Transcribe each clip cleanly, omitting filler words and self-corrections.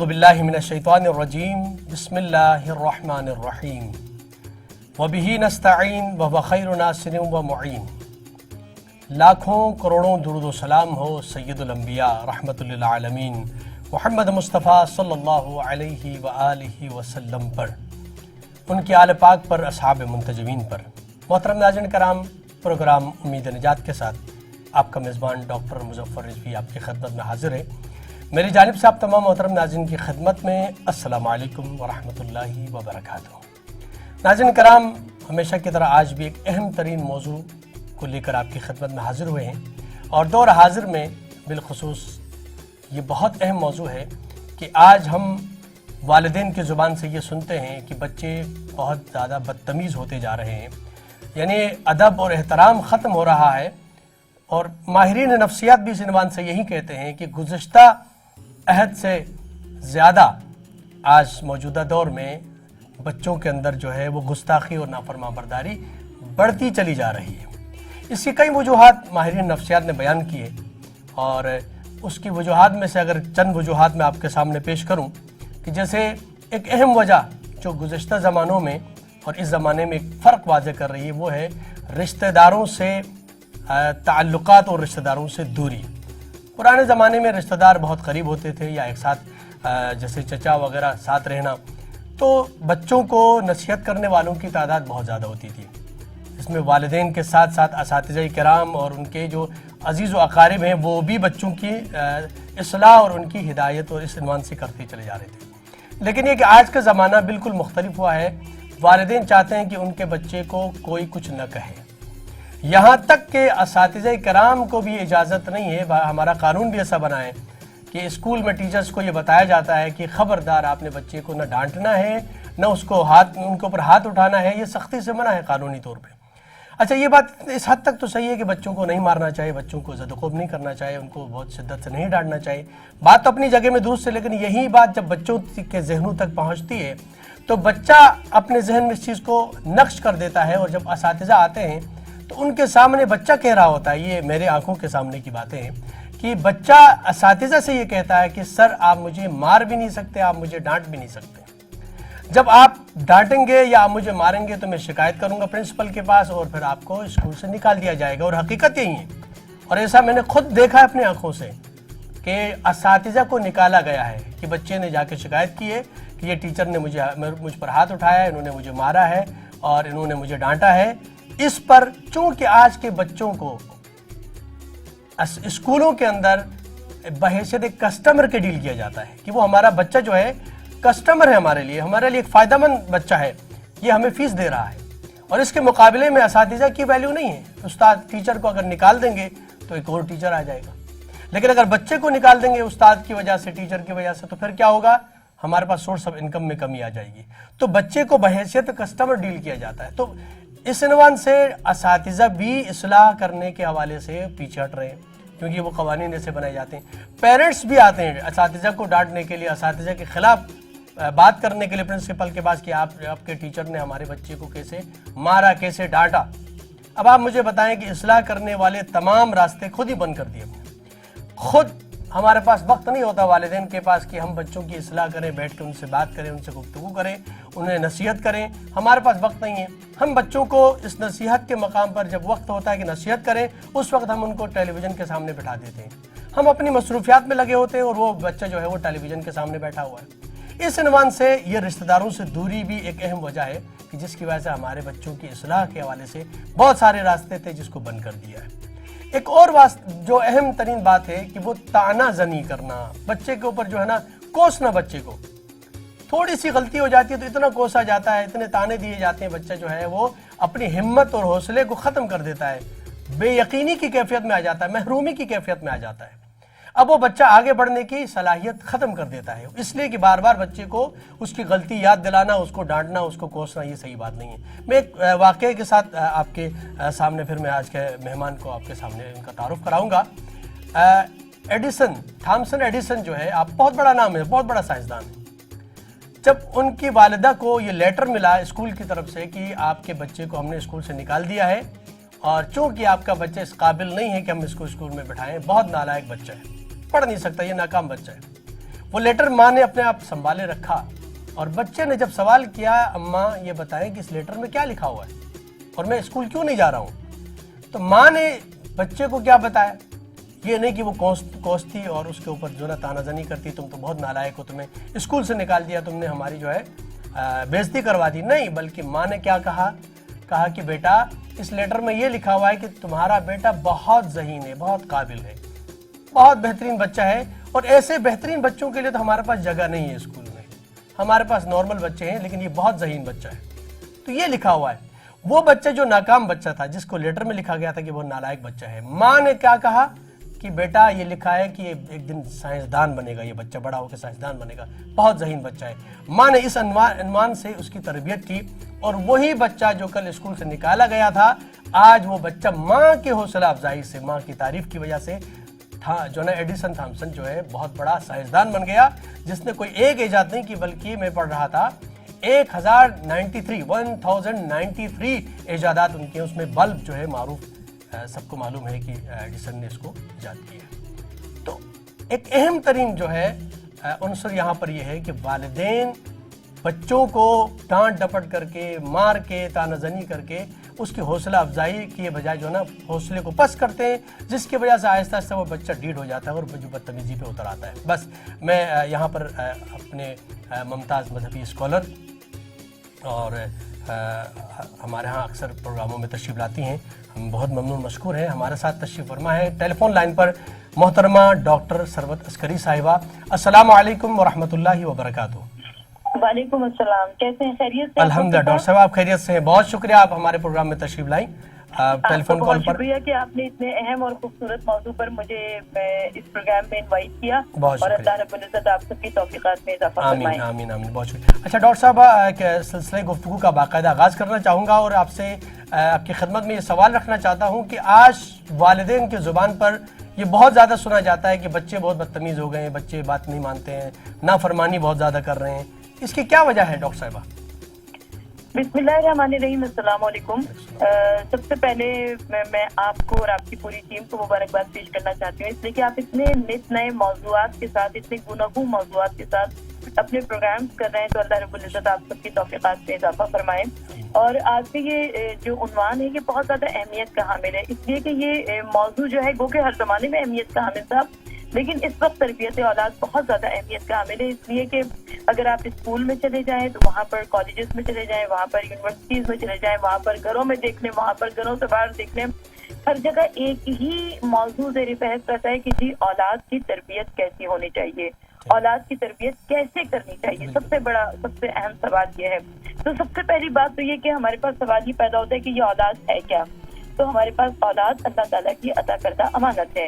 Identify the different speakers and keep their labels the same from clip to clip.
Speaker 1: اعوذ باللہ من الشیطان الرجیم بسم اللہ الرحمن الرحیم وبہ نستعین وهو خیر ناصر و معین۔ لاکھوں کروڑوں درود و سلام ہو سید الانبیاء رحمت للعالمین محمد مصطفیٰ صلی اللہ علیہ وآلہ وسلم پر، ان کی آل پاک پر، اصحاب منتجبین پر۔ محترم ناظرین کرام، پروگرام امید نجات کے ساتھ آپ کا میزبان ڈاکٹر مظفر رضوی آپ کی خدمت میں حاضر ہے۔ میری جانب سے آپ تمام محترم ناظرین کی خدمت میں السلام علیکم ورحمۃ اللہ وبرکاتہ۔ ناظرین کرام، ہمیشہ کی طرح آج بھی ایک اہم ترین موضوع کو لے کر آپ کی خدمت میں حاضر ہوئے ہیں، اور دور حاضر میں بالخصوص یہ بہت اہم موضوع ہے کہ آج ہم والدین کی زبان سے یہ سنتے ہیں کہ بچے بہت زیادہ بدتمیز ہوتے جا رہے ہیں، یعنی ادب اور احترام ختم ہو رہا ہے۔ اور ماہرین نفسیات بھی اس عنوان سے یہی کہتے ہیں کہ گزشتہ عہد سے زیادہ آج موجودہ دور میں بچوں کے اندر جو ہے وہ گستاخی اور نافرمان برداری بڑھتی چلی جا رہی ہے۔ اس کی کئی وجوہات ماہرین نفسیات نے بیان کیے، اور اس کی وجوہات میں سے اگر چند وجوہات میں آپ کے سامنے پیش کروں کہ جیسے ایک اہم وجہ جو گزشتہ زمانوں میں اور اس زمانے میں ایک فرق واضح کر رہی ہے، وہ ہے رشتہ داروں سے تعلقات اور رشتہ داروں سے دوری۔ پرانے زمانے میں رشتہ دار بہت قریب ہوتے تھے، یا ایک ساتھ جیسے چچا وغیرہ ساتھ رہنا، تو بچوں کو نصیحت کرنے والوں کی تعداد بہت زیادہ ہوتی تھی۔ اس میں والدین کے ساتھ ساتھ اساتذہ کرام اور ان کے جو عزیز و اقارب ہیں وہ بھی بچوں کی اصلاح اور ان کی ہدایت اور اس عنوان سے کرتے چلے جا رہے تھے۔ لیکن یہ کہ آج کا زمانہ بالکل مختلف ہوا ہے۔ والدین چاہتے ہیں کہ ان کے بچے کو کوئی کچھ نہ کہے، یہاں تک کہ اساتذہ کرام کو بھی اجازت نہیں ہے۔ ہمارا قانون بھی ایسا بنا ہے کہ اسکول میں ٹیچرز کو یہ بتایا جاتا ہے کہ خبردار آپ نے بچے کو نہ ڈانٹنا ہے، نہ ان کے اوپر ہاتھ اٹھانا ہے، یہ سختی سے منع ہے قانونی طور پہ۔ اچھا، یہ بات اس حد تک تو صحیح ہے کہ بچوں کو نہیں مارنا چاہیے، بچوں کو زد و کوب نہیں کرنا چاہیے، ان کو بہت شدت سے نہیں ڈانٹنا چاہیے، بات تو اپنی جگہ میں درست ہے۔ لیکن یہی بات جب بچوں کے ذہنوں تک پہنچتی ہے تو بچہ اپنے ذہن میں اس چیز کو نقش کر دیتا ہے، اور جب اساتذہ آتے ہیں تو ان کے سامنے بچہ کہہ رہا ہوتا ہے، یہ میرے آنکھوں کے سامنے کی باتیں ہیں کہ بچہ اساتذہ سے یہ کہتا ہے کہ سر آپ مجھے مار بھی نہیں سکتے، آپ مجھے ڈانٹ بھی نہیں سکتے، جب آپ ڈانٹیں گے یا آپ مجھے ماریں گے تو میں شکایت کروں گا پرنسپل کے پاس، اور پھر آپ کو اسکول سے نکال دیا جائے گا۔ اور حقیقت یہی ہے، اور ایسا میں نے خود دیکھا ہے اپنی آنکھوں سے کہ اساتذہ کو نکالا گیا ہے کہ بچے نے جا کے شکایت کی ہے کہ یہ ٹیچر نے مجھ پر ہاتھ اٹھایا ہے، انہوں نے مجھے مارا ہے اور انہوں نے مجھے ڈانٹا ہے۔ اس پر چونکہ آج کے بچوں کو اسکولوں کے اندر بحیثیت ایک کسٹمر کے ڈیل کیا جاتا ہے کہ وہ ہمارا بچہ جو ہے کسٹمر ہے، ہمارے لیے ایک فائدہ مند بچہ ہے، یہ ہمیں فیس دے رہا ہے، اور اس کے مقابلے میں اساتذہ کی ویلیو نہیں ہے۔ استاد ٹیچر کو اگر نکال دیں گے تو ایک اور ٹیچر آ جائے گا، لیکن اگر بچے کو نکال دیں گے استاد کی وجہ سے، ٹیچر کی وجہ سے، تو پھر کیا ہوگا؟ ہمارے پاس سورس آف انکم میں کمی آ جائے گی۔ تو بچے کو بحیثیت کسٹمر ڈیل کیا جاتا ہے۔ تو اس عنوان سے اساتذہ بھی اصلاح کرنے کے حوالے سے پیچھے ہٹ رہے ہیں، کیونکہ وہ قوانین ایسے بنائے جاتے ہیں۔ پیرنٹس بھی آتے ہیں اساتذہ کو ڈانٹنے کے لیے، اساتذہ کے خلاف بات کرنے کے لیے پرنسپل کے پاس کہ آپ کے ٹیچر نے ہمارے بچے کو کیسے مارا، کیسے ڈانٹا۔ اب آپ مجھے بتائیں کہ اصلاح کرنے والے تمام راستے خود ہی بند کر دیے ہم نے۔ خود ہمارے پاس وقت نہیں ہوتا والدین کے پاس کہ ہم بچوں کی اصلاح کریں، بیٹھ کے ان سے بات کریں، ان سے گفتگو کریں، انہیں نصیحت کریں، ہمارے پاس وقت نہیں ہے۔ ہم بچوں کو اس نصیحت کے مقام پر جب وقت ہوتا ہے کہ نصیحت کریں، اس وقت ہم ان کو ٹیلی ویژن کے سامنے بٹھا دیتے ہیں۔ ہم اپنی مصروفیات میں لگے ہوتے ہیں اور وہ بچہ جو ہے وہ ٹیلی ویژن کے سامنے بیٹھا ہوا ہے۔ اس عنوان سے یہ رشتہ داروں سے دوری بھی ایک اہم وجہ ہے کہ جس کی وجہ سے ہمارے بچوں کی اصلاح کے حوالے سے بہت سارے راستے تھے جس کو بند کر دیا ہے۔ ایک اور جو اہم ترین بات ہے کہ وہ طعنہ زنی کرنا، بچے کے اوپر جو ہے نا کوسنا، بچے کو تھوڑی سی غلطی ہو جاتی ہے تو اتنا کوسا جاتا ہے، اتنے طعنے دیے جاتے ہیں، بچہ جو ہے وہ اپنی ہمت اور حوصلے کو ختم کر دیتا ہے، بے یقینی کی کیفیت میں آ جاتا ہے، محرومی کی کیفیت میں آ جاتا ہے۔ اب وہ بچہ آگے بڑھنے کی صلاحیت ختم کر دیتا ہے، اس لیے کہ بار بار بچے کو اس کی غلطی یاد دلانا، اس کو ڈانٹنا، اس کو کوسنا، یہ صحیح بات نہیں ہے۔ میں ایک واقعے کے ساتھ آپ کے سامنے پھر میں آج کے مہمان کو آپ کے سامنے ان کا تعارف کراؤں گا۔ تھامسن ایڈیسن جو ہے، آپ بہت بڑا نام ہے، بہت بڑا سائنسدان ہے۔ جب ان کی والدہ کو یہ لیٹر ملا اسکول کی طرف سے کہ آپ کے بچے کو ہم نے اسکول سے نکال دیا ہے، اور چونکہ آپ کا بچہ اس قابل نہیں ہے کہ ہم اس کو اسکول میں بٹھائیں، بہت نالائق بچہ ہے، پڑھ نہیں سکتا، یہ ناکام بچہ ہے، وہ لیٹر ماں نے اپنے آپ سنبھالے رکھا اور بچے نے جب سوال کیا اماں یہ بتائیں کہ اس لیٹر میں کیا لکھا ہوا ہے اور میں اسکول کیوں نہیں جا رہا ہوں، تو ماں نے بچے کو کیا بتایا، یہ نہیں کہ وہ کوستی اور اس کے اوپر جو ہے تانا زنی کرتی، تم تو بہت نالائق ہو، تمہیں اسکول سے نکال دیا، تم نے ہماری جو ہے بےعزتی کروا دی، نہیں، بلکہ ماں نے کیا کہا کہ بیٹا اس لیٹر میں یہ لکھا ہوا ہے کہ تمہارا بیٹا بہت ذہین ہے، بہت قابل ہے، بہت بہترین بچہ ہے، اور ایسے بہترین بچوں کے لیے تو ہمارے پاس جگہ نہیں ہے اسکول میں، ہمارے پاس نارمل بچے ہیں لیکن یہ بہت ذہین بچہ ہے، تو یہ لکھا ہوا ہے۔ وہ بچہ جو ناکام بچہ تھا، جس کو لیٹر میں لکھا گیا تھا کہ وہ نالائق بچہ ہے، ماں نے کیا کہا کہ بیٹا یہ لکھا ہے کہ ایک دن سائنسدان بنے گا، یہ بچہ بڑا ہو کے سائنسدان بنے گا، بہت ذہین بچہ ہے۔ ماں نے اس عنوان سے اس کی تربیت کی، اور وہی بچہ جو کل اسکول سے نکالا گیا تھا، آج وہ بچہ ماں کے حوصلہ افزائی سے، ماں کی تعریف کی وجہ سے جو ہے ایڈیسن تھامسن جو ہے بہت بڑا سائنسدان بن گیا، جس نے کوئی ایک ایجاد نہیں کی بلکہ میں پڑھ رہا تھا 1093 ایجادات ان کے، اس میں بلب جو ہے معروف، سب کو معلوم ہے کہ ایڈیسن نے اس کو ایجاد کیا ہے۔ تو ایک اہم ترین جو ہے عنصر یہاں پر یہ ہے کہ والدین بچوں کو ڈانٹ ڈپٹ کر کے، مار کے، تانا زنی کر کے اس کی حوصلہ افزائی کے بجائے جو ہے نا حوصلے کو پست کرتے ہیں، جس کی وجہ سے آہستہ آہستہ وہ بچہ ڈیڈ ہو جاتا ہے اور جو بدتمیزی پہ اتر آتا ہے۔ بس میں یہاں پر اپنے ممتاز مذہبی اسکالر اور ہمارے ہاں اکثر پروگراموں میں تشریف لاتی ہیں، ہم بہت ممنون مشکور ہیں، ہمارے ساتھ تشریف فرما ہے ٹیلی فون لائن پر محترمہ ڈاکٹر ثروت عسکری صاحبہ۔ السلام علیکم ورحمۃ اللہ وبرکاتہ۔
Speaker 2: وعلیکم السلام، کیسے ہیں؟ خیریت سے؟
Speaker 1: الحمدللہ ڈاکٹر صاحب آپ خیریت سے ہیں، بہت شکریہ آپ ہمارے پروگرام میں تشریف لائیں ٹیلی فون کال پر۔
Speaker 2: شکریہ کہ آپ نے اتنے اہم اور خوبصورت موضوع پر مجھے اس پروگرام میں انوائٹ کیا، اور اللہ رب العزت آپ سب کی توفیقات میں اضافہ فرمائے۔
Speaker 1: آمین آمین، بہت شکریہ۔ اچھا ڈاکٹر صاحب، ایک سلسلہ گفتگو کا باقاعدہ آغاز کرنا چاہوں گا اور آپ سے آپ کی خدمت میں یہ سوال رکھنا چاہتا ہوں کہ آج والدین کی زبان پر یہ بہت زیادہ سنا جاتا ہے کہ بچے بہت بدتمیز ہو گئے ہیں، بچے بات نہیں مانتے ہیں، نافرمانی بہت زیادہ کر رہے ہیں، اس کی کیا وجہ ہے ڈاکٹر صاحبہ؟
Speaker 2: بسم اللہ الرحمن الرحیم، السلام علیکم۔ سب سے پہلے میں آپ کو اور آپ کی پوری ٹیم کو مبارکباد پیش کرنا چاہتی ہوں، اس لیے کہ آپ اتنے نت نئے موضوعات کے ساتھ، اتنے گوناگون موضوعات کے ساتھ اپنے پروگرامز کر رہے ہیں، تو اللہ رب العزت آپ سب کی توفیقات میں اضافہ فرمائے۔ اور آج کے یہ جو عنوان ہے یہ بہت زیادہ اہمیت کا حامل ہے، اس لیے کہ یہ موضوع جو ہے گو کہ ہر زمانے میں اہمیت کا حامل تھا، لیکن اس وقت تربیت اولاد بہت زیادہ اہمیت کا حامل ہے، اس لیے کہ اگر آپ اسکول میں چلے جائیں تو وہاں پر، کالجز میں چلے جائیں وہاں پر، یونیورسٹیز میں چلے جائیں وہاں پر، گھروں میں دیکھ لیں وہاں پر، گھروں سے باہر دیکھ لیں، ہر جگہ ایک ہی موضوع زیر بحث رہتا ہے کہ جی اولاد کی تربیت کیسی ہونی چاہیے، اولاد کی تربیت کیسے کرنی چاہیے۔ سب سے بڑا، سب سے اہم سوال یہ ہے۔ تو سب سے پہلی بات تو یہ کہ ہمارے پاس سوال یہ پیدا ہوتا ہے کہ یہ اولاد ہے کیا؟ تو ہمارے پاس اولاد اللہ تعالیٰ کی عطا کردہ امانت ہے،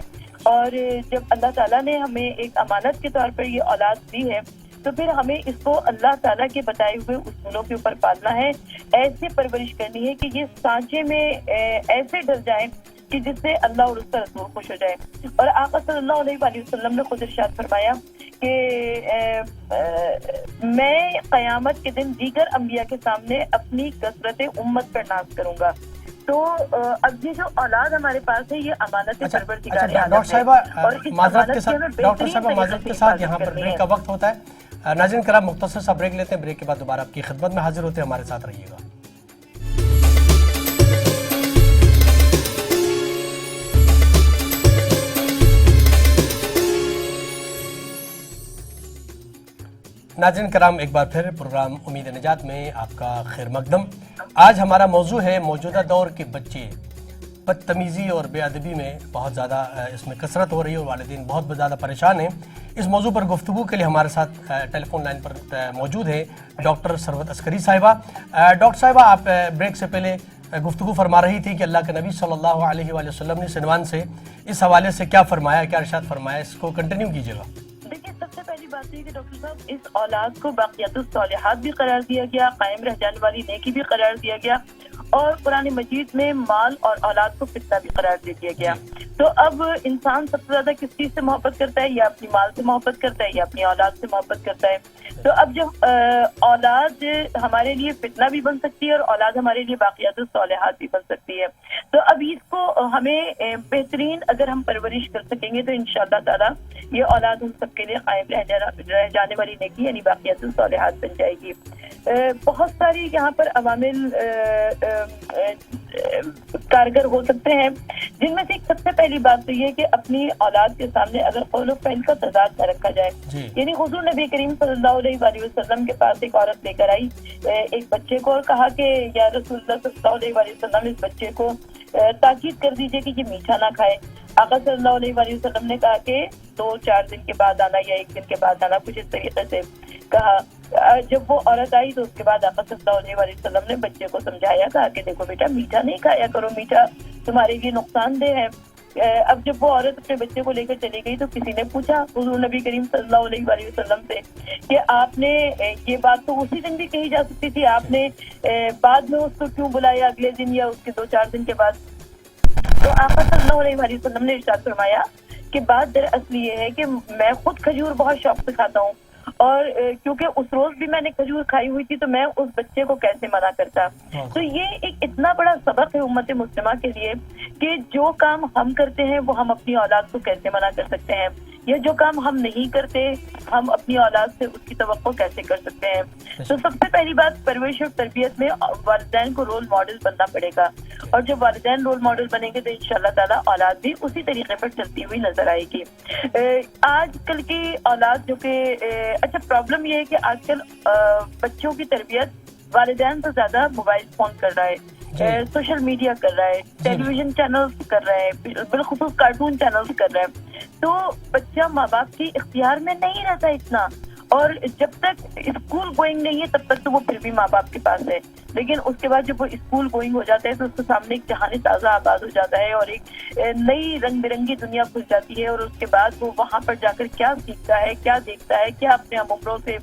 Speaker 2: اور جب اللہ تعالیٰ نے ہمیں ایک امانت کے طور پر یہ اولاد دی ہے تو پھر ہمیں اس کو اللہ تعالیٰ کے بتائے ہوئے اصولوں کے اوپر پالنا ہے، ایسے پرورش کرنی ہے کہ یہ سانچے میں ایسے ڈل جائیں کہ جس سے اللہ اور اس کا رسول خوش ہو جائے۔ اور آقا صلی اللہ علیہ وآلہ وسلم نے خود ارشاد فرمایا کہ میں قیامت کے دن دیگر انبیاء کے سامنے اپنی کثرت امت پر ناز کروں گا۔ تو اب یہ جو اولاد ہمارے پاس ہے یہ امانت پروردگار عالم ہے،
Speaker 1: ڈاکٹر صاحبہ
Speaker 2: اور اس امانت کی ہمیں
Speaker 1: معذرت کے ساتھ یہاں پر بریک کا وقت ہوتا ہے، ناظرین کرام مختصر سا بریک لیتے ہیں، بریک کے بعد دوبارہ آپ کی خدمت میں حاضر ہوتے ہیں، ہمارے ساتھ رہیے گا۔ ناظرین کرام ایک بار پھر پروگرام امید نجات میں آپ کا خیر مقدم۔ آج ہمارا موضوع ہے موجودہ دور کے بچے بدتمیزی اور بے ادبی میں بہت زیادہ اس میں کثرت ہو رہی ہے اور والدین بہت زیادہ پریشان ہیں۔ اس موضوع پر گفتگو کے لیے ہمارے ساتھ ٹیلی فون لائن پر موجود ہے ڈاکٹر ثروت عسکری صاحبہ۔ ڈاکٹر صاحبہ آپ بریک سے پہلے گفتگو فرما رہی تھی کہ اللہ کے نبی صلی اللہ علیہ وآلہ وسلم نے اس عنوان سے، اس حوالے سے کیا فرمایا، کیا ارشاد فرمایا، اس کو کنٹینیو کیجیے گا۔
Speaker 2: دیکھیے سب سے پہلی بات یہ کہ ڈاکٹر صاحب اس اولاد کو باقیات الصالحات بھی قرار دیا گیا، قائم رہ جانے والی نیکی بھی قرار دیا گیا، اور قرآن مجید میں مال اور اولاد کو فتنہ بھی قرار دے دیا گیا. تو اب انسان سب سے زیادہ کس چیز سے محبت کرتا ہے؟ یا اپنی مال سے محبت کرتا ہے یا اپنی اولاد سے محبت کرتا ہے. تو اب جب اولاد ہمارے لیے فتنہ بھی بن سکتی ہے اور اولاد ہمارے لیے باقیات الصالحات بھی بن سکتی ہے. تو اب اس کو ہمیں بہترین اگر ہم پرورش کر سکیں گے تو انشاءاللہ تعالیٰ یہ اولاد ہم سب کے لیے قائم رہ جانے والی نیکی یعنی باقیات الصالحات بن جائے گی. بہت ساری یہاں پر عوامل کارگر ہو سکتے ہیں، جن میں سے ایک سب سے پہلی بات تو یہ کہ اپنی اولاد کے سامنے اگر قول و فعل کا تضاد نہ رکھا جائے. یعنی حضور نبی کریم صلی اللہ علیہ وآلہ وسلم کے پاس ایک عورت لے کر آئی ایک بچے کو اور کہا کہ یا رسول اللہ صلی اللہ علیہ وآلہ وسلم اس بچے کو تاکید کر دیجئے کہ یہ میٹھا نہ کھائے. آقا صلی اللہ علیہ وآلہ وسلم نے کہا کہ 2-4 دن کے بعد آنا یا 1 دن کے بعد آنا، کچھ اس طریقے سے کہا. جب وہ عورت آئی تو اس کے بعد آقا صلی اللہ علیہ وآلہ وسلم نے بچے کو سمجھایا، کہا کہ دیکھو بیٹا میٹھا نہیں کھایا کرو، میٹھا تمہارے لیے نقصان دہ ہے. اب جب وہ عورت اپنے بچے کو لے کر چلی گئی تو کسی نے پوچھا حضور نبی کریم صلی اللہ علیہ وآلہ وسلم سے کہ آپ نے یہ بات تو اسی دن بھی کہی جا سکتی تھی، آپ نے بعد میں اس کو کیوں بلایا اگلے دن یا اس کے 2-4 دن کے بعد؟ تو آقا صلی اللہ علیہ وآلہ وسلم نے ارشاد فرمایا کہ بات دراصل یہ ہے کہ میں خود کھجور بہت شوق سے کھاتا ہوں، اور کیونکہ اس روز بھی میں نے کھجور کھائی ہوئی تھی تو میں اس بچے کو کیسے منع کرتا. تو یہ ایک اتنا بڑا سبق ہے امت مسلمہ کے لیے کہ جو کام ہم کرتے ہیں وہ ہم اپنی اولاد کو کیسے منع کر سکتے ہیں، یا جو کام ہم نہیں کرتے ہم اپنی اولاد سے اس کی توقع کیسے کر سکتے ہیں. تو سب سے پہلی بات پرورش اور تربیت میں والدین کو رول ماڈل بننا پڑے گا، اور جب والدین رول ماڈل بنیں گے تو انشاءاللہ تعالیٰ اولاد بھی اسی طریقے پر چلتی ہوئی نظر آئے گی. آج کل کی اولاد جو کہ اچھا پرابلم یہ ہے کہ آج کل بچوں کی تربیت والدین سے زیادہ موبائل فون کر رہا ہے، سوشل میڈیا کر رہا ہے، ٹیلی ویژن چینلز کر رہا ہے، بالخصوص کارٹون چینلز کر رہا ہے. تو بچہ ماں باپ کی اختیار میں نہیں رہتا اتنا، اور جب تک اسکول گوئنگ نہیں ہے تب تک تو وہ پھر بھی ماں باپ کے پاس ہے. لیکن اس کے بعد جب وہ اسکول گوئنگ ہو جاتا ہے تو اس کے سامنے ایک جہان تازہ آباد ہو جاتا ہے اور ایک نئی رنگ برنگی دنیا کھل جاتی ہے. اور اس کے بعد وہ وہاں پر جا کر کیا سیکھتا ہے، کیا دیکھتا ہے، کیا اپنے ہم عمروں سے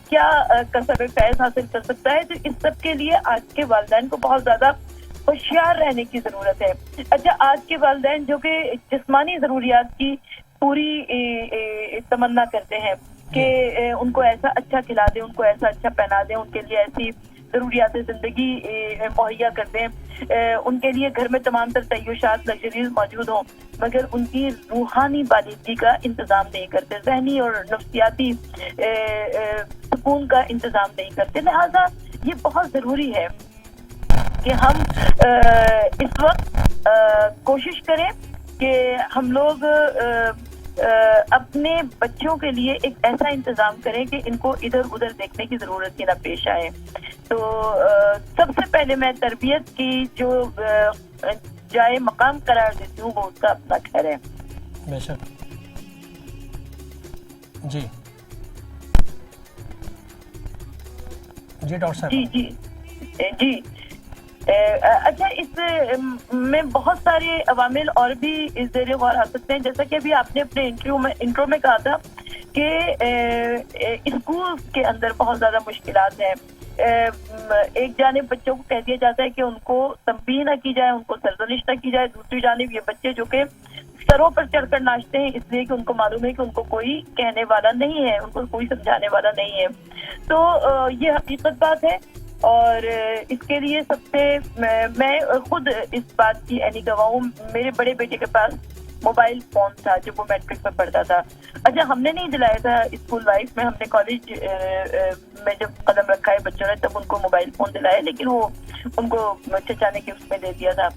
Speaker 2: کیا کسب فیض حاصل کر سکتا ہے. تو اس سب کے لیے آج کے والدین کو بہت زیادہ ہوشیار رہنے کی ضرورت ہے. اچھا آج کے والدین جو کہ جسمانی ضروریات کی پوری تمنا کرتے ہیں کہ ان کو ایسا اچھا کھلا دیں، ان کو ایسا اچھا پہنا دیں، ان کے لیے ایسی ضروریات زندگی مہیا کر دیں، ان کے لیے گھر میں تمام تر تعیشات لگژریز موجود ہوں، مگر ان کی روحانی بالغی کا انتظام نہیں کرتے، ذہنی اور نفسیاتی سکون کا انتظام نہیں کرتے. لہٰذا یہ بہت ضروری ہے کہ ہم اس وقت کوشش کریں کہ ہم لوگ اپنے بچوں کے لیے ایک ایسا انتظام کریں کہ ان کو ادھر ادھر دیکھنے کی ضرورت ہی نہ پیش آئے. تو سب سے پہلے میں تربیت کی جو جائے مقام قرار دیتی ہوں وہ اس کا اپنا گھر ہے.
Speaker 1: بے شک. جی جی ڈاکٹر صاحب.
Speaker 2: جی اچھا اس میں بہت سارے عوامل اور بھی اس زیر غور آ سکتے ہیں، جیسا کہ ابھی آپ نے اپنے انٹرو میں کہا تھا کہ اسکول کے اندر بہت زیادہ مشکلات ہیں. ایک جانب بچوں کو کہہ دیا جاتا ہے کہ ان کو تنبیہ نہ کی جائے، ان کو سرزنش نہ کی جائے، دوسری جانب یہ بچے جو کہ سروں پر چڑھ کر ناچتے ہیں اس لیے کہ ان کو معلوم ہے کہ ان کو کوئی کہنے والا نہیں ہے، ان کو کوئی سمجھانے والا نہیں ہے. تو یہ حقیقت بات ہے، اور اس کے لیے سب سے میں خود اس بات کی عینی گواہ ہوں. میرے بڑے بیٹے کے پاس موبائل فون تھا جب وہ میٹرک میں پڑھتا تھا. اچھا ہم نے نہیں دلایا تھا اسکول لائف میں، ہم نے کالج میں جب قدم رکھا ہے بچوں نے تب ان کو موبائل فون دلایا، لیکن وہ ان کو چچا نے گفٹ میں دے دیا تھا.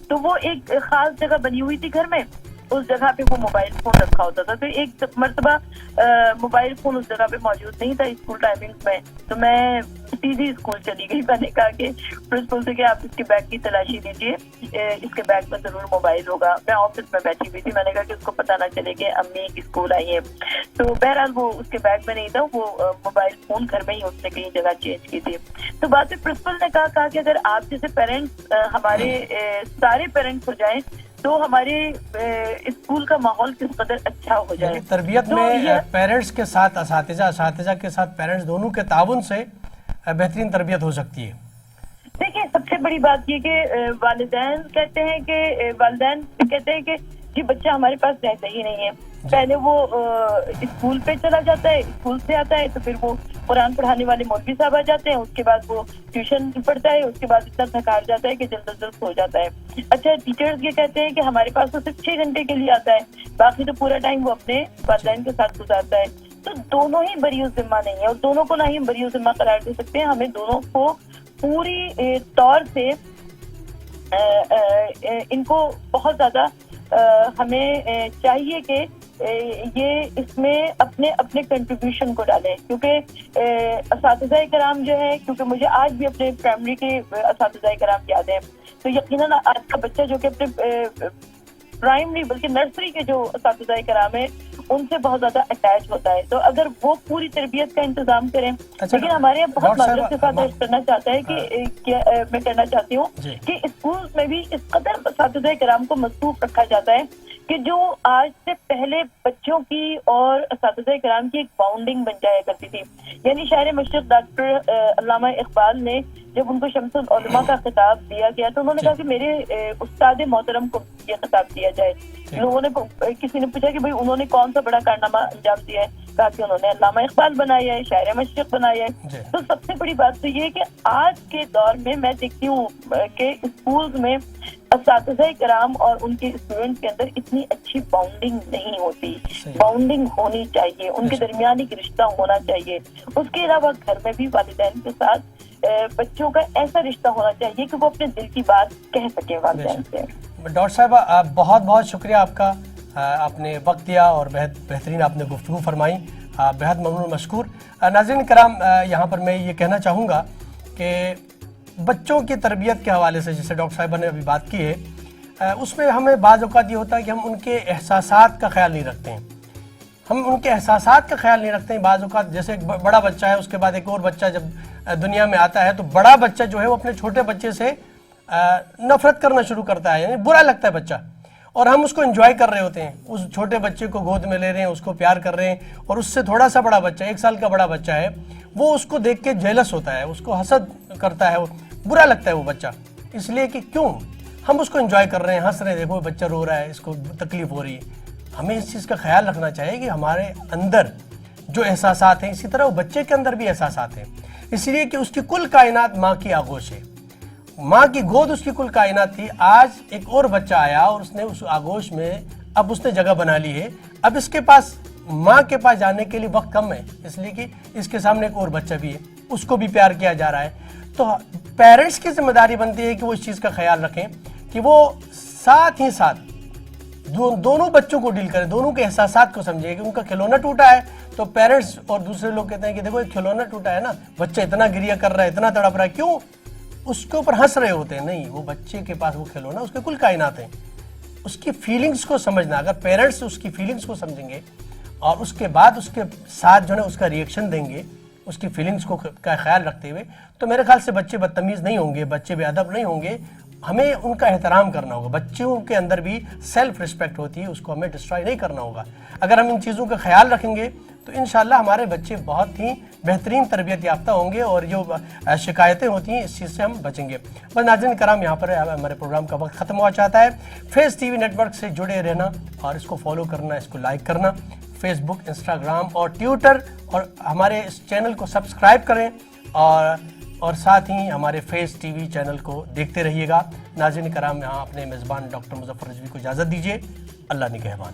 Speaker 2: تو وہ ایک خاص جگہ بنی ہوئی تھی گھر میں، اس جگہ پہ وہ موبائل فون رکھا ہوتا تھا. تو ایک مرتبہ موبائل فون اس جگہ پہ موجود نہیں تھا اسکول ٹائمنگ میں، تو میں سیدھی اسکول چلی گئی. میں نے کہا کہ پرنسپل سے کہ آپ اس کے بیگ کی تلاشی لیجیے، اس کے بیگ میں ضرور موبائل ہوگا. میں آفس میں بیٹھی ہوئی تھی، میں نے کہا کہ اس کو پتہ نہ چلے کہ امی اسکول آئی ہیں. تو بہرحال وہ اس کے بیگ میں نہیں تھا، وہ موبائل فون گھر میں ہی اس نے کہیں جگہ چینج کی تھی. تو بعد میں پرنسپل نے کہا کہ اگر آپ جیسے پیرنٹس ہمارے سارے پیرنٹس ہو جائیں تو ہمارے اسکول کا ماحول کس قدر اچھا ہو جائے.
Speaker 1: تربیت میں پیرنٹس کے ساتھ اساتذہ کے ساتھ پیرنٹس دونوں کے تعاون سے بہترین تربیت ہو سکتی ہے.
Speaker 2: دیکھیں سے بڑی بات یہ کہ والدین کہتے ہیں کہ جی بچہ ہمارے پاس رہتا ہی نہیں ہے. پہلے وہ اسکول پہ چلا جاتا ہے, اسکول سے آتا ہے تو پھر وہ قرآن پڑھانے والے مولوی صاحب آ جاتے ہیں, اس کے بعد وہ ٹیوشن پڑھتا ہے, اس کے بعد اتنا تھکا جاتا ہے کہ جلد از جلد سو جاتا ہے. اچھا ٹیچرز یہ کہتے ہیں کہ ہمارے پاس تو صرف 6 گھنٹے کے لیے آتا ہے, باقی تو پورا ٹائم وہ اپنے والدین کے ساتھ گزارتا ہے. تو دونوں ہی بری ذمہ نہیں ہے, اور دونوں کو نہ ہی ہم بری ذمہ قرار دے سکتے ہیں. ہمیں دونوں کو پوری طور سے ان کو بہت زیادہ ہمیں چاہیے کہ یہ اس میں اپنے کنٹریبیوشن کو ڈالیں, کیونکہ اساتذہ کرام جو ہے, کیونکہ مجھے آج بھی اپنے پرائمری کے اساتذہ کرام یاد ہیں, تو یقیناً آج کا بچہ جو کہ اپنے پرائمری بلکہ نرسری کے جو اساتذہ کرام ہیں ان سے بہت زیادہ اٹیچ ہوتا ہے. تو اگر وہ پوری تربیت کا انتظام کریں, لیکن ہمارے یہاں بہت معذرت کے ساتھ کرنا چاہتا ہے کہ میں کہنا چاہتی ہوں کہ اسکول میں بھی اس قدر اساتذہ کرام کو مصروف رکھا جاتا ہے کہ جو آج سے پہلے بچوں کی اور اساتذہ کرام کی ایک باؤنڈنگ بن جایا کرتی تھی. یعنی شاعر مشرق ڈاکٹر علامہ اقبال نے جب ان کو شمس العلماء کا خطاب دیا گیا تو انہوں نے کہا کہ میرے استاد محترم کو یہ خطاب دیا جائے. لوگوں نے کسی نے پوچھا کہ بھئی انہوں نے کون سا بڑا کارنامہ انجام دیا ہے, کہا کہ انہوں نے علامہ اقبال بنایا ہے, شاعر مشرق بنایا ہے. تو سب سے بڑی بات تو یہ ہے کہ آج کے دور میں دیکھتی ہوں کہ اسکولز میں اساتذہ کرام اور ان کے اسٹوڈنٹس کے اندر اتنی اچھی باؤنڈنگ نہیں ہوتی. باؤنڈنگ ہونی چاہیے, ان کے درمیان ایک رشتہ ہونا چاہیے. اس کے علاوہ گھر میں بھی والدین کے ساتھ بچوں کا ایسا رشتہ ہونا چاہیے کہ وہ اپنے دل کی بات کہہ سکے والدین سے.
Speaker 1: ڈاکٹر صاحبہ بہت بہت شکریہ آپ کا, آپ نے وقت دیا اور بہترین آپ نے گفتگو فرمائی, بہت ممنون مشکور. ناظرین کرام, یہاں پر میں یہ کہنا چاہوں گا کہ بچوں کی تربیت کے حوالے سے جیسے ڈاکٹر صاحبہ نے ابھی بات کی ہے, اس میں ہمیں بعض اوقات یہ ہوتا ہے کہ ہم ان کے احساسات کا خیال نہیں رکھتے ہیں. ہم ان کے احساسات کا خیال نہیں رکھتے ہیں. بعض اوقات جیسے ایک بڑا بچہ ہے, اس کے بعد ایک اور بچہ جب دنیا میں آتا ہے تو بڑا بچہ جو ہے وہ اپنے چھوٹے بچے سے نفرت کرنا شروع کرتا ہے, یعنی برا لگتا ہے بچہ, اور ہم اس کو انجوائے کر رہے ہوتے ہیں. اس چھوٹے بچے کو گود میں لے رہے ہیں, اس کو پیار کر رہے ہیں, اور اس سے تھوڑا سا بڑا بچہ 1 سال کا بڑا بچہ ہے, وہ اس کو دیکھ کے جیلس ہوتا ہے, اس کو حسد کرتا ہے, برا لگتا ہے وہ بچہ, اس لیے کہ کیوں ہم اس کو انجوائے کر رہے ہیں, ہنس رہے ہیں, دیکھو بچہ رو رہا ہے, اس کو تکلیف ہو رہی ہے. ہمیں اس چیز کا خیال رکھنا چاہیے کہ ہمارے اندر جو احساسات ہیں اسی طرح وہ بچے کے اندر بھی احساسات ہیں, اس لیے کہ اس کی کل کائنات ماں کی آغوش ہے, ماں کی گود اس کی کل کائنات تھی. آج ایک اور بچہ آیا اور اس نے اس آغوش میں اب اس نے جگہ بنا لی ہے. اب اس کے پاس ماں کے پاس جانے کے لیے وقت کم ہے, اس لیے کہ اس کے سامنے ایک اور بچہ بھی ہے, اس کو بھی پیار کیا جا رہا ہے. تو پیرنٹس کی ذمہ داری بنتی ہے کہ وہ اس چیز کا خیال رکھیں کہ وہ ساتھ ہی ساتھ دونوں بچوں کو ڈیل کریں, دونوں کے احساسات کو سمجھیں. کہ ان کا کھلونا ٹوٹا ہے تو پیرنٹس اور دوسرے لوگ کہتے ہیں کہ دیکھو یہ کھلونا ٹوٹا ہے نا, بچہ اتنا گریہ کر رہا ہے, اتنا تڑپ رہا ہے, کیوں اس کے اوپر ہنس رہے ہوتے ہیں. نہیں, وہ بچے کے پاس وہ کھلونا اس کے کل کائنات ہیں, اس کی فیلنگز کو سمجھنا. اگر پیرنٹس اس کی فیلنگز کو سمجھیں گے اور اس کے بعد اس کے ساتھ جو ہے اس کا ریئیکشن دیں گے, اس کی فیلنگز کو کا خیال رکھتے ہوئے, تو میرے خیال سے بچے بدتمیز نہیں ہوں گے, بچے بے ادب نہیں ہوں گے. ہمیں ان کا احترام کرنا ہوگا. بچوں کے اندر بھی سیلف رسپیکٹ ہوتی ہے, اس کو ہمیں ڈسٹرائے نہیں کرنا ہوگا. اگر ہم ان چیزوں کا خیال رکھیں گے تو انشاءاللہ ہمارے بچے بہت ہی بہترین تربیت یافتہ ہوں گے, اور جو شکایتیں ہوتی ہیں اس چیز سے ہم بچیں گے. بس ناظرین کرام, یہاں پر ہمارے پروگرام کا وقت ختم ہوا چاہتا ہے. فیس ٹی وی نیٹ ورک سے جڑے رہنا اور اس کو فالو کرنا, اس کو لائک کرنا, فیس بک, انسٹاگرام اور ٹویٹر, اور ہمارے اس چینل کو سبسکرائب کریں, اور ساتھ ہی ہمارے فیس ٹی وی چینل کو دیکھتے رہیے گا. ناظرین کرام, یہاں اپنے میزبان ڈاکٹر مظفر رضوی کو اجازت دیجیے. اللہ نگہبان.